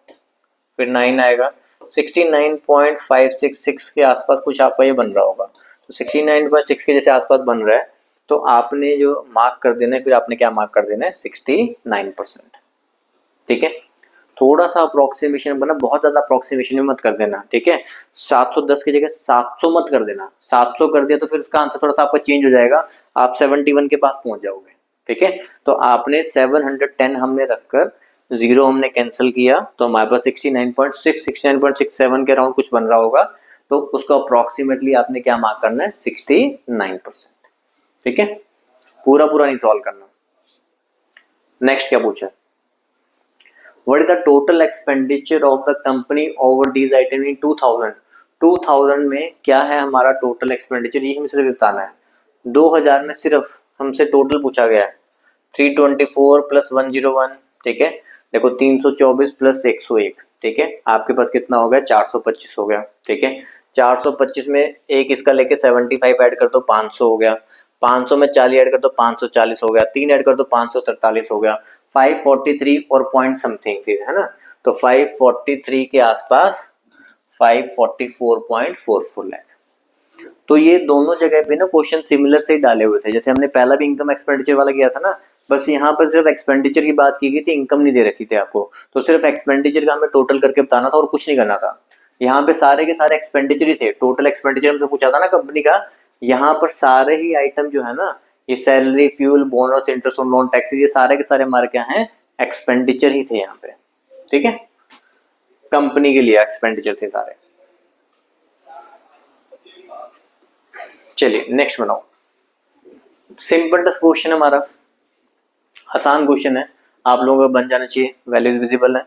S1: फिर 9 आएगा, 69.566 के आसपास कुछ आपका ये बन रहा होगा। तो 69.6 के जैसे आसपास बन रहा है तो आपने जो मार्क कर देना है, फिर आपने क्या मार्क कर देना है 69%। ठीक है थोड़ा सा अप्रोक्सीमेशन बना, बहुत ज्यादा अप्रोक्सीमेशन में मत कर देना। ठीक है 710 की जगह 700 मत कर देना। 700 कर दिया तो फिर उसका आंसर थोड़ा सा आपका चेंज हो जाएगा, आप 71 के पास पहुंच जाओगे। ठीक है तो आपने 710 हमने रखकर जीरो हमने कैंसिल किया तो हमारे पास 69.6 69.67 के अराउंड कुछ बन रहा होगा। तो उसको अप्रोक्सीमेटली आपने क्या मार्क करना है 69%। ठीक है पूरा पूरा नहीं सॉल्व करना। नेक्स्ट क्या पूछा, what is the total expenditure of the company over these items in 2000। 2000 में क्या है हमारा टोटल एक्सपेंडिचर, ये हमें सिर्फ बताना है। 2000 में सिर्फ हमसे टोटल पूछा गया है 324 प्लस 101। ठीक है देखो 324 प्लस 101। ठीक है आपके पास कितना हो गया 425 हो गया। ठीक है 425 में एक इसका लेके 75 ऐड कर दो 500 हो गया। 500 में 40 ऐड कर दो 540 हो गया। 3 ऐड कर दो 543 हो गया। 543 और पॉइंट समथिंग फिर है ना, तो 543 के आसपास 544.44 लाख। तो ये दोनों जगह पे ना क्वेश्चन सिमिलर से डाले हुए थे, जैसे हमने पहला भी इनकम एक्सपेंडिचर वाला किया था ना, बस यहाँ पर सिर्फ एक्सपेंडिचर की बात की गई थी, इनकम नहीं दे रखी थी आपको। तो सिर्फ एक्सपेंडिचर का हमें टोटल करके बताना था और कुछ नहीं करना था। यहाँ पे सारे के सारे एक्सपेंडिचर ही थे, टोटल एक्सपेंडिचर हमसे पूछा था ना कंपनी का, यहाँ पर सारे ही आइटम जो है ना ये salary fuel bonus interest on loan taxes ये सारे के सारे हमारे क्या हैं एक्सपेंडिचर ही थे यहाँ पे। ठीक है कंपनी के लिए एक्सपेंडिचर थे सारे। चलिए नेक्स्ट बनाओ। सिंपल टेस्ट क्वेश्चन है हमारा, आसान क्वेश्चन है, आप लोगों को बन जाना चाहिए, वैल्यूज विजिबल है।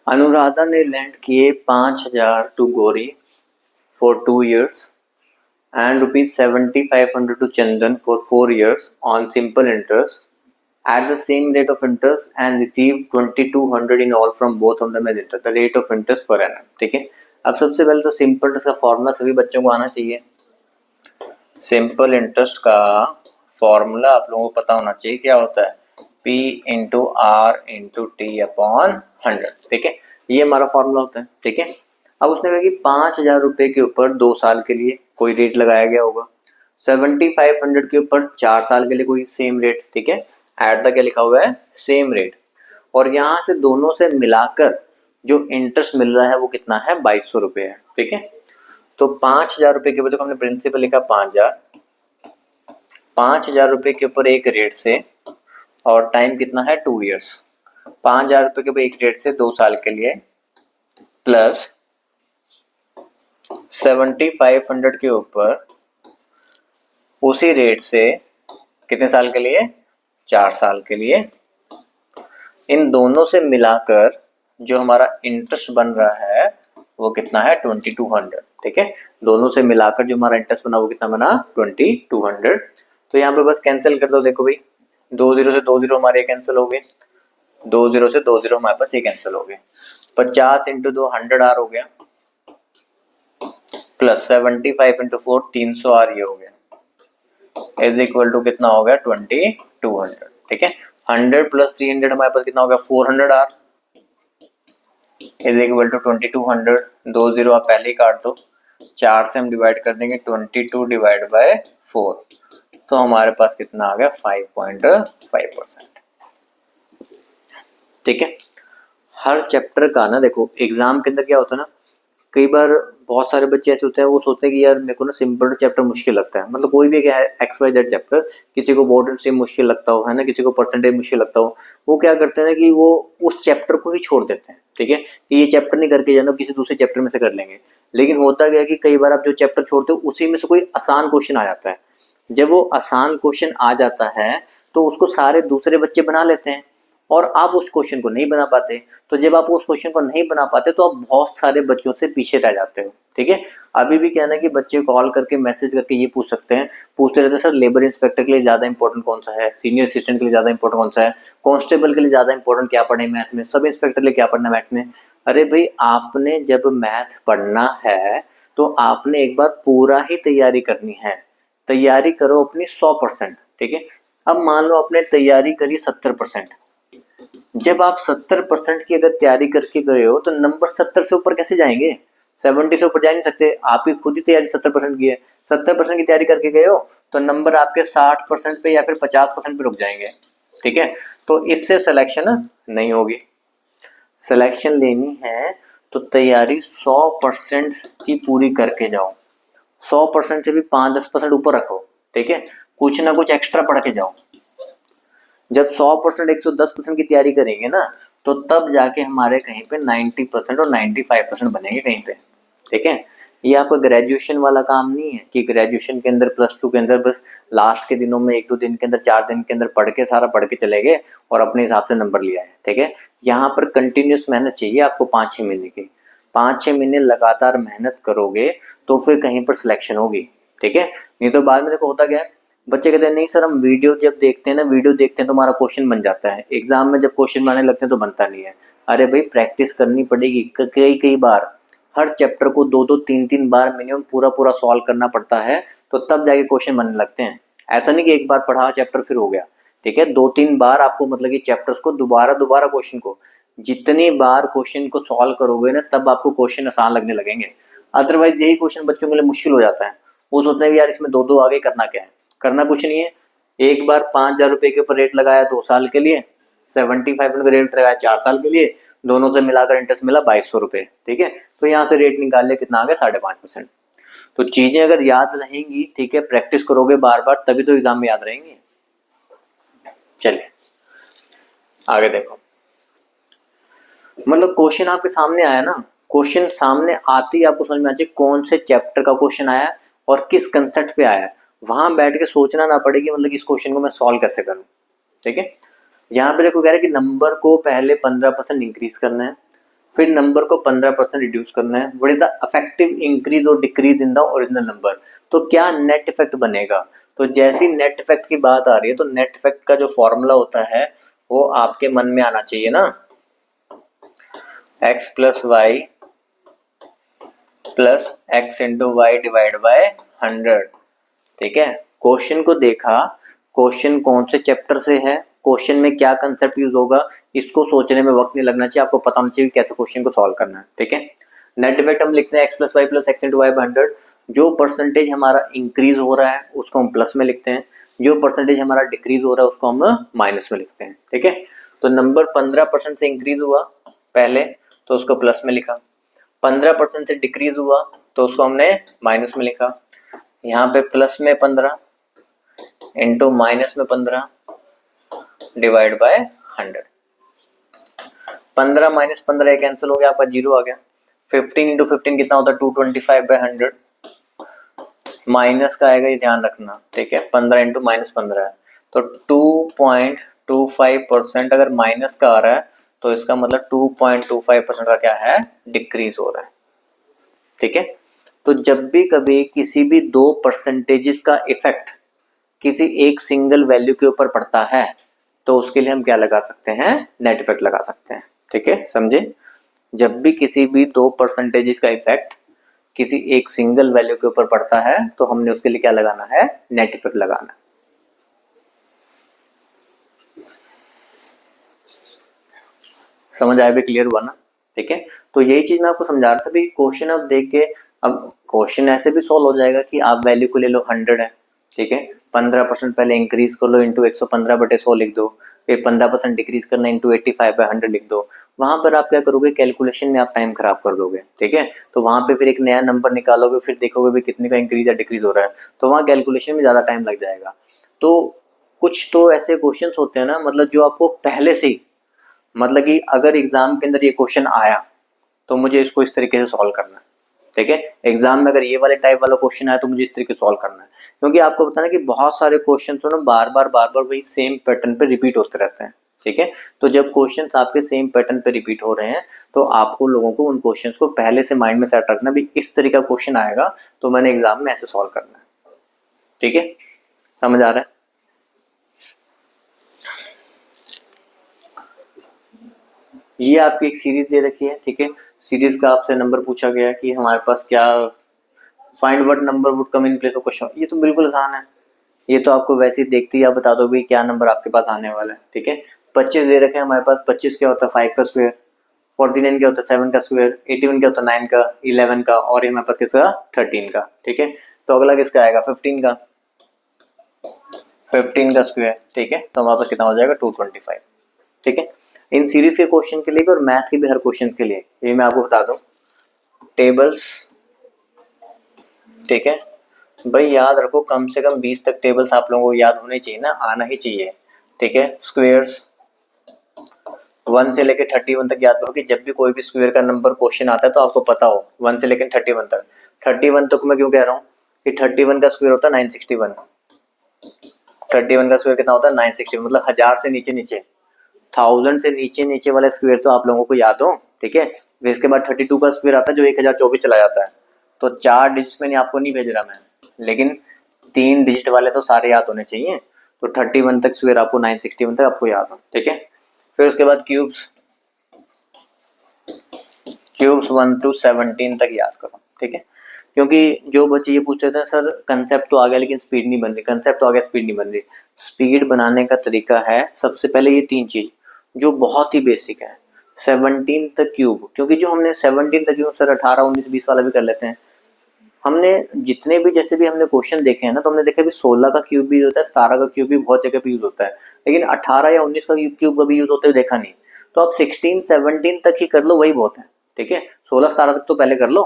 S1: अनुराधा ने लेंड किए 5000 to Gauri for 2 years and ₹7500 to Chandan for 4 years on simple interest at the same rate of interest and received 2200 in all from both of them as interest, the rate of interest per annum। ठीक है अब सबसे पहले तो simple interest का formula सभी बच्चों को आना चाहिए। सिंपल इंटरेस्ट का फॉर्मूला आप लोगों को पता होना चाहिए, क्या होता है P into R into T upon 100। ठीक है ये हमारा फॉर्मूला होता है। ठीक है अब उसने कहा कि 5000 रुपए के ऊपर 2 साल के लिए कोई रेट लगाया गया होगा, 7500 के ऊपर 4 साल के लिए कोई सेम रेट। ठीक है एट द क्या लिखा हुआ है सेम रेट, और यहाँ से दोनों से मिलाकर जो इंटरेस्ट मिल रहा है वो कितना है 2200 रुपये है। ठीक है तो 5000 रुपये के ऊपर देखो हमने प्रिंसिपल लिखा 5000 रुपये के ऊपर एक रेट से, और टाइम कितना है 2 years। 5000 रुपये के ऊपर एक रेट से 2 साल के लिए प्लस 7500 के ऊपर उसी रेट से कितने साल के लिए 4 साल के लिए। इन दोनों से मिलाकर जो हमारा इंटरेस्ट बन रहा है वो कितना है 2200। ठीक है दोनों से मिलाकर जो हमारा इंटरेस्ट बना वो कितना बना 2200। तो यहाँ पे बस कैंसिल कर दो, देखो भाई 2 जीरो से 2 जीरो हमारे कैंसिल हो गए, 2 जीरो से 2 जीरो हमारे पास ये कैंसिल हो गए। 50 इंटू 2 100 आर हो गया, प्लस 75 इंटू 4 300 आर ये हो गया, इज इक्वल टू कितना हो गया 2200। ठीक है 100 प्लस 300 हमारे पास कितना हो गया 400 R, is equal to 2200, 2 zero आप पहले ही काट दो, 4 से हम डिवाइड कर देंगे 22 डिवाइड बाय 4, तो हमारे पास कितना आ गया 5.5%। ठीक है। हर चैप्टर का ना देखो एग्जाम के अंदर क्या होता है ना, कई बार बहुत सारे बच्चे ऐसे होते हैं वो सोचते हैं कि यार मेरे को ना सिंपल चैप्टर मुश्किल लगता है, मतलब कोई भी एक्स वाई जेड चैप्टर, किसी को बोर्ड से मुश्किल लगता हो है ना, किसी को परसेंटेज मुश्किल लगता हो, वो क्या करते हैं ना कि वो उस चैप्टर को ही छोड़ देते हैं। ठीक है, कि ये चैप्टर नहीं करके जाना, किसी दूसरे चैप्टर में से कर लेंगे। लेकिन होता क्या है कि कई बार आप जो चैप्टर छोड़ते हो उसी में से कोई आसान क्वेश्चन आ जाता है। जब वो आसान क्वेश्चन आ जाता है तो उसको सारे दूसरे बच्चे बना लेते हैं और आप उस क्वेश्चन को नहीं बना पाते। तो जब आप उस क्वेश्चन को नहीं बना पाते तो आप बहुत सारे बच्चों से पीछे रह जाते हो। ठीक है, अभी भी कहना है कि बच्चे कॉल करके मैसेज करके ये पूछ सकते हैं, पूछते रहते सर लेबर इंस्पेक्टर के लिए ज्यादा इंपॉर्टेंट कौन सा है, सीनियर असिस्टेंट के लिए ज्यादा इंपॉर्टेंट कौन सा है, कांस्टेबल के लिए ज्यादा इंपॉर्टेंट क्या पढ़े मैथ में, सब इंस्पेक्टर के लिए क्या पढ़ना मैथ में। अरे भाई आपने जब मैथ पढ़ना है तो आपने एक बार पूरा ही तैयारी करनी है, तैयारी करो अपनी 100%। ठीक है, अब मान लो आपने तैयारी करी 70%, जब आप 70% की अगर तैयारी करके गए हो तो नंबर 70 से ऊपर कैसे जाएंगे, 70 से ऊपर जा नहीं सकते। आप ही खुद ही तैयारी 70% की है, 70% की तैयारी करके गए हो तो नंबर आपके 60% पे या फिर 50% पे रुक जाएंगे। ठीक है, तो इससे सिलेक्शन नहीं होगी। सिलेक्शन लेनी है तो तैयारी 100% की पूरी करके जाओ, 100% से भी 5-10% ऊपर रखो। ठीक है, कुछ ना कुछ एक्स्ट्रा पढ़ के जाओ। जब 100% 110% की तैयारी करेंगे ना तो तब जाके हमारे कहीं पे 90% और 95% बनेंगे कहीं पे। ठीक है, ये आपका ग्रेजुएशन वाला काम नहीं है कि ग्रेजुएशन के अंदर +2 के अंदर बस लास्ट के दिनों में 1-2 दिन के अंदर 4 दिन के अंदर पढ़ के सारा पढ़ के चले गए और अपने हिसाब से नंबर लिया है। ठीक है, यहाँ पर कंटिन्यूस मेहनत चाहिए आपको 5-6 महीने की, 5-6 महीने लगातार मेहनत करोगे तो फिर कहीं पर सिलेक्शन होगी। ठीक है, नहीं तो बाद में देखो होता क्या है, बच्चे कहते हैं नहीं सर हम वीडियो जब देखते हैं ना, वीडियो देखते हैं तो हमारा क्वेश्चन बन जाता है, एग्जाम में जब क्वेश्चन बनाने लगते हैं तो बनता नहीं है। अरे भाई प्रैक्टिस करनी पड़ेगी कई कई बार, हर चैप्टर को 2-2 3-3 बार मिनिमम पूरा पूरा सॉल्व करना पड़ता है तो तब जाके क्वेश्चन बनने लगते हैं। ऐसा नहीं कि एक बार पढ़ा चैप्टर फिर हो गया। ठीक है, 2-3 बार आपको मतलब कि चैप्टर्स को दोबारा दोबारा क्वेश्चन को, जितनी बार क्वेश्चन को सॉल्व करोगे ना तब आपको क्वेश्चन आसान लगने लगेंगे। अदरवाइज यही क्वेश्चन बच्चों के लिए मुश्किल हो जाता है, वो सोचते हैं यार इसमें 2-2 आगे करना क्या है, करना कुछ नहीं है। एक बार 5,000 रुपए के ऊपर रेट लगाया 2 साल के लिए, 75 का रेट लगाया 4 साल के लिए, दोनों से मिलाकर इंटरेस्ट मिला 2200 रुपए। ठीक है, तो यहाँ से रेट निकाल लिया कितना आ गया 5.5%। तो चीजें अगर याद रहेंगी, ठीक है, प्रैक्टिस करोगे बार बार तभी तो एग्जाम में याद रहेंगी। चलिए आगे देखो, मतलब क्वेश्चन आपके सामने आया ना, क्वेश्चन सामने आते ही आपको समझ में आ जाए कौन से चैप्टर का क्वेश्चन आया और किस कंसेप्ट पे आया, वहां बैठ के सोचना ना पड़े कि मतलब इस क्वेश्चन को मैं सॉल्व कैसे करूं। ठीक है, यहाँ पे देखो कह रहे हैं कि नंबर को पहले 15% इंक्रीज करना है, फिर नंबर को 15% रिड्यूस करना है। What is the effective increase और decrease in the original number, तो क्या नेट इफेक्ट बनेगा। तो जैसी नेट इफेक्ट की बात आ रही है तो नेट इफेक्ट का जो फॉर्मूला होता है वो आपके मन में आना चाहिए ना, x plus Y plus X into Y divide by 100। ठीक है, क्वेश्चन को देखा, क्वेश्चन कौन से चैप्टर से है, क्वेश्चन में क्या कंसेप्ट यूज होगा, इसको सोचने में वक्त नहीं लगना चाहिए, आपको पता होना चाहिए कैसे क्वेश्चन को सॉल्व करना है। ठीक है, नेट इफेक्ट हम लिखते हैं X plus Y plus X into Y by 100, जो परसेंटेज हमारा इंक्रीज हो रहा है उसको हम प्लस में लिखते हैं, जो परसेंटेज हमारा डिक्रीज हो रहा है उसको हम माइनस में लिखते हैं। ठीक है, तो नंबर 15% से इंक्रीज हुआ पहले तो उसको प्लस में लिखा, 15% से डिक्रीज हुआ तो उसको हमने माइनस में लिखा, यहाँ पे प्लस में 15 इंटू माइनस में 15 डिवाइड बाय 100। 15 माइनस 15 कैंसिल हो गया, आपका 0 आ गया। 15 इंटू 15 कितना होता है 225 बाय 100, माइनस का आएगा ये ध्यान रखना। ठीक है, 15 इंटू माइनस 15 है तो 2.25% अगर माइनस का आ रहा है तो इसका मतलब 2.25% का क्या है डिक्रीज हो रहा है। ठीक है, तो जब भी कभी किसी भी दो परसेंटेजेस का इफेक्ट किसी एक सिंगल वैल्यू के ऊपर पड़ता है तो उसके लिए हम क्या लगा सकते हैं, नेट इफेक्ट लगा सकते हैं। ठीक है, समझे, जब भी किसी भी दो परसेंटेजेस का इफेक्ट किसी एक सिंगल वैल्यू के ऊपर पड़ता है तो हमने उसके लिए क्या लगाना है, नेट इफेक्ट लगाना है। समझ आया भी, क्लियर हुआ ना। ठीक है। तो यही चीज मैं आपको समझा रहा था भी, क्वेश्चन आप देख के, अब क्वेश्चन ऐसे भी सोल्व हो जाएगा कि आप वैल्यू को ले लो 100 है, ठीक है, 15% पहले इंक्रीज कर लो, इंटू 115/100 लिख दो, फिर 15% डिक्रीज करना इंटू 85/100 लिख दो। वहां पर आप क्या करोगे, कैलकुलेशन में आप टाइम खराब कर दोगे, ठीक है। तो वहां पे फिर एक नया नंबर निकालोगे, फिर देखोगे भी कितने का इंक्रीज या डिक्रीज हो रहा है, तो वहां कैलकुलेशन में ज्यादा टाइम लग जाएगा। तो कुछ तो ऐसे क्वेश्चन होते हैं ना, मतलब जो आपको पहले से ही, मतलब कि अगर एग्जाम के अंदर ये क्वेश्चन आया तो मुझे इसको इस तरीके से सॉल्व करना है, ठीक है। एग्जाम में अगर ये वाले टाइप वाला क्वेश्चन आया तो मुझे इस तरीके से सॉल्व करना है, क्योंकि आपको बताना कि बहुत सारे क्वेश्चन तो ना बार बार वही सेम पैटर्न पे रिपीट होते रहते हैं, ठीक है। तो जब क्वेश्चंस आपके सेम पैटर्न पे रिपीट हो रहे हैं तो आपको लोगों को उन क्वेश्चंस को पहले से माइंड में सेट रखना भी, इस तरीके का क्वेश्चन आएगा तो मैंने एग्जाम में ऐसे सॉल्व करना है, ठीक है। समझ आ रहा है? ये आपकी एक सीरीज दे रखी है, ठीक है। सीरीज का आपसे नंबर पूछा गया है कि हमारे पास क्या, find what number would come in place of question. ये तो बिल्कुल आसान है, ये तो आपको वैसे ही देखते ही आप बता दो भी क्या नंबर आपके पास आने वाला है, ठीक है। 25 दे रखे हैं हमारे पास, 25 क्या होता है 5 का स्क्वायर, 49 क्या होता है 7 का स्क्वायर, 81 क्या होता है 9 का, 11 का, और ये हमारे पास किसका 13 का, ठीक है। तो अगला किसका आएगा 15 का, 15 का स्क्वायर, ठीक है। तो हमारे पास कितना हो जाएगा 225, ठीक है। इन सीरीज के क्वेश्चन के लिए भी और मैथ के भी हर क्वेश्चन के लिए ये मैं आपको बता दूं, टेबल्स, ठीक है भाई, याद रखो कम से कम 20 तक टेबल्स आप लोगों को याद होने चाहिए ना, आना ही चाहिए, ठीक है। स्क्वेयर्स 1 से लेकर 31 तक याद करो कि जब भी कोई भी स्क्वायर का नंबर क्वेश्चन आता है तो आपको पता हो 1 से लेकर 31 तक। 31 तक मैं क्यों कह रहा हूँ कि 31 का स्क्वायर होता है 961, 31 का स्क्वायर कितना होता है 961, मतलब 1000 से नीचे नीचे, 1000 से नीचे नीचे वाले स्क्वायर तो आप लोगों को याद हो, ठीक है। फिर इसके बाद 32 का स्क्वायर आता है जो 1024 चला जाता है, तो 4 डिजिट में आपको नहीं भेज रहा मैं, लेकिन 3 डिजिट वाले तो सारे याद होने चाहिए। तो 31 तक स्क्वायर आपको 961 तक आपको याद हो, ठीक है। फिर उसके बाद क्यूब्स, क्यूब्स 1 टू 17 तक याद करो, ठीक है। क्योंकि जो बच्चे ये पूछते थे सर कंसेप्ट तो आ गया लेकिन स्पीड नहीं बन रही, कंसेप्ट तो आ गया स्पीड नहीं बन रही। स्पीड बनाने का तरीका है सबसे पहले ये 3 चीज जो बहुत ही बेसिक है, 17 तक क्यूब, क्योंकि जो हमने 17 तक क्यूब सर 18 19 20 वाला भी कर लेते हैं हमने, जितने भी जैसे भी हमने क्वेश्चन देखे हैं ना, तो हमने देखा भी 16 का क्यूब भी होता है, 17 का क्यूब भी बहुत जगह पे यूज होता है, लेकिन 18 या 19 का क्यूब कभी यूज होते हुए देखा नहीं। तो आप 16 17 तक ही कर लो, वही बहुत है, ठीक है। 16 17 तक तो पहले कर लो,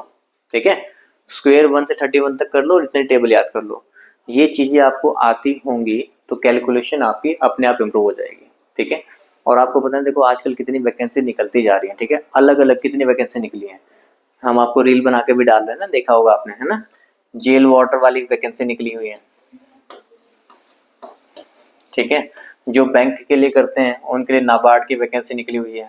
S1: ठीक है। स्क्वायर 1 से 31 तक कर लो और इतने टेबल याद कर लो, ये चीजें आपको आती होंगी तो कैलकुलेशन आपकी अपने आप इम्प्रूव हो जाएगी, ठीक है। और आपको पता है देखो आजकल कितनी वैकेंसी निकलती जा रही है, ठीक है, अलग अलग कितनी वैकेंसी निकली है, हम आपको रील बना के भी डाल रहे हैं ना, देखा होगा आपने, है ना। जेल वाटर वाली वैकेंसी निकली हुई है, ठीक है। जो बैंक के लिए करते हैं उनके लिए नाबार्ड की वैकेंसी निकली हुई है,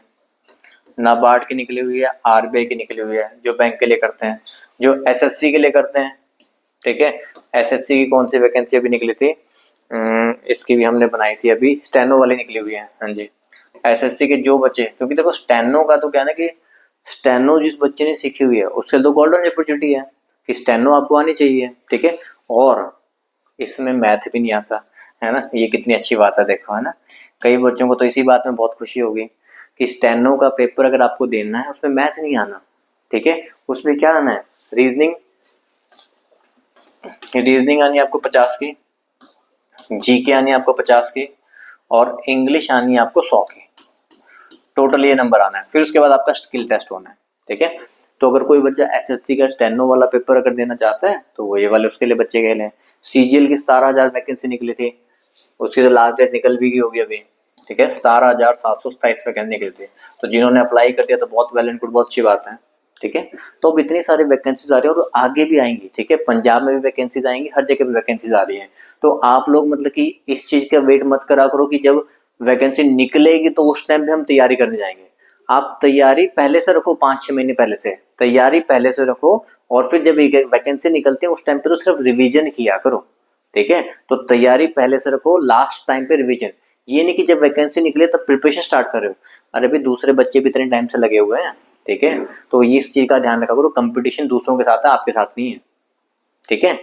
S1: नाबार्ड की निकली हुई है, आरबीआई की निकली हुई है, जो बैंक के लिए करते हैं। जो एसएससी के लिए करते हैं, ठीक है, एसएससी की कौन सी वैकेंसी अभी निकली थी, इसकी भी हमने बनाई थी अभी, स्टेनो वाली निकली हुई है, हाँ जी। एसएससी के जो बच्चे, क्योंकि देखो स्टेनो का तो क्या ना कि स्टेनो जिस बच्चे ने सीखी हुई है उससे तो गोल्डन अपॉर्चुनिटी है कि स्टेनो आपको आनी चाहिए, ठीक है। और इसमें मैथ भी नहीं आता, है ना, ये कितनी अच्छी बात है देखो, है ना। कई बच्चों को तो इसी बात में बहुत खुशी होगी कि स्टेनो का पेपर अगर आपको देना है उसमें मैथ नहीं आना, ठीक है। उसमें क्या आना है, रीजनिंग, रीजनिंग आनी है आपको 50 की, जीके आनी है आपको 50 की, और इंग्लिश आनी है आपको 100 की, टोटल ये नंबर आना है। फिर उसके बाद आपका स्किल टेस्ट होना है, ठीक है। तो अगर कोई बच्चा एसएससी का स्टेनो वाला पेपर अगर देना चाहता है तो वो ये वाले उसके लिए बच्चे गए हैं। सीजीएल की 17,000 वैकेंसी निकली थी, उसकी तो लास्ट डेट निकल भी गई होगी अभी, ठीक है, 17,727 वैकेंसी निकली थी। तो जिन्होंने अप्लाई कर दिया तो बहुत वेल एंड गुड, बहुत अच्छी बात है, ठीक है। तो अब इतनी सारी वैकेंसीज आ रही है और आगे भी आएंगी, ठीक है, पंजाब में भी वैकेंसीज आएंगी, हर जगह भी वैकेंसीज आ रही हैं। तो आप लोग मतलब कि इस चीज का वेट मत करा करो कि जब वैकेंसी निकलेगी तो उस टाइम पे हम तैयारी करने जाएंगे। आप तैयारी पहले से रखो, 5-6 महीने पहले से तैयारी पहले से रखो, और फिर जब वैकेंसी निकलती है उस टाइम पे तो सिर्फ रिवीजन किया करो, ठीक है। तो तैयारी पहले से रखो, लास्ट टाइम पे रिवीजन, ये नहीं कि जब वैकेंसी निकले तब प्रिपरेशन स्टार्ट कर रहे हो, अरे भाई दूसरे बच्चे भी इतने टाइम से लगे हुए हैं, ठीक है। तो ये इस चीज का ध्यान रखा करो, कंपटीशन दूसरों के साथ है, आपके साथ नहीं है, ठीक है।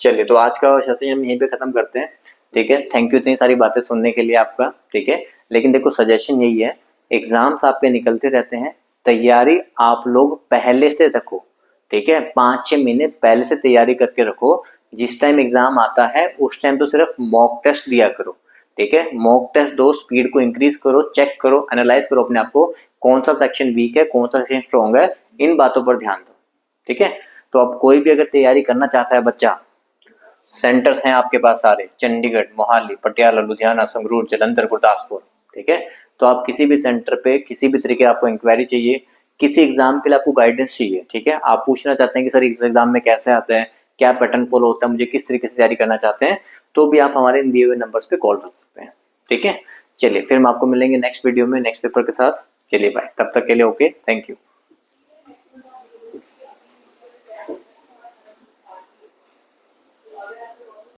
S1: चलिए तो आज का सेशन हम यहीं पे खत्म करते हैं, ठीक है। थैंक यू इतनी सारी बातें सुनने के लिए आपका, ठीक है। लेकिन देखो सजेशन यही है, एग्जाम्स आपके निकलते रहते हैं, तैयारी आप लोग पहले से रखो, ठीक है, 5-6 महीने पहले से तैयारी करके रखो। जिस टाइम एग्जाम आता है उस टाइम तो सिर्फ मॉक टेस्ट दिया करो, ठीक है, मॉक टेस्ट दो, स्पीड को इंक्रीज करो, चेक करो, एनालाइज करो अपने आप को, कौन सा सेक्शन वीक है, कौन सा सेक्शन स्ट्रॉन्ग है, इन बातों पर ध्यान दो, ठीक है। तो अब कोई भी अगर तैयारी करना चाहता है बच्चा, सेंटर्स हैं आपके पास सारे, चंडीगढ़, मोहाली, पटियाला, लुधियाना, संगरूर, जालंधर, गुरदासपुर, ठीक है। तो आप किसी भी सेंटर पे किसी भी तरीके आपको इंक्वायरी चाहिए, किसी एग्जाम के लिए आपको गाइडेंस चाहिए, ठीक है, आप पूछना चाहते हैं कि सर इस एग्जाम में कैसे आता है, क्या पैटर्न फॉलो होता है, मुझे किस तरीके से तैयारी करना चाहते हैं, तो भी आप हमारे दिए हुए नंबर्स पे कॉल कर सकते हैं, ठीक है। चलिए फिर हम आपको मिलेंगे नेक्स्ट वीडियो में नेक्स्ट पेपर के साथ। चलिए बाय, तब तक के लिए ओके, थैंक यू।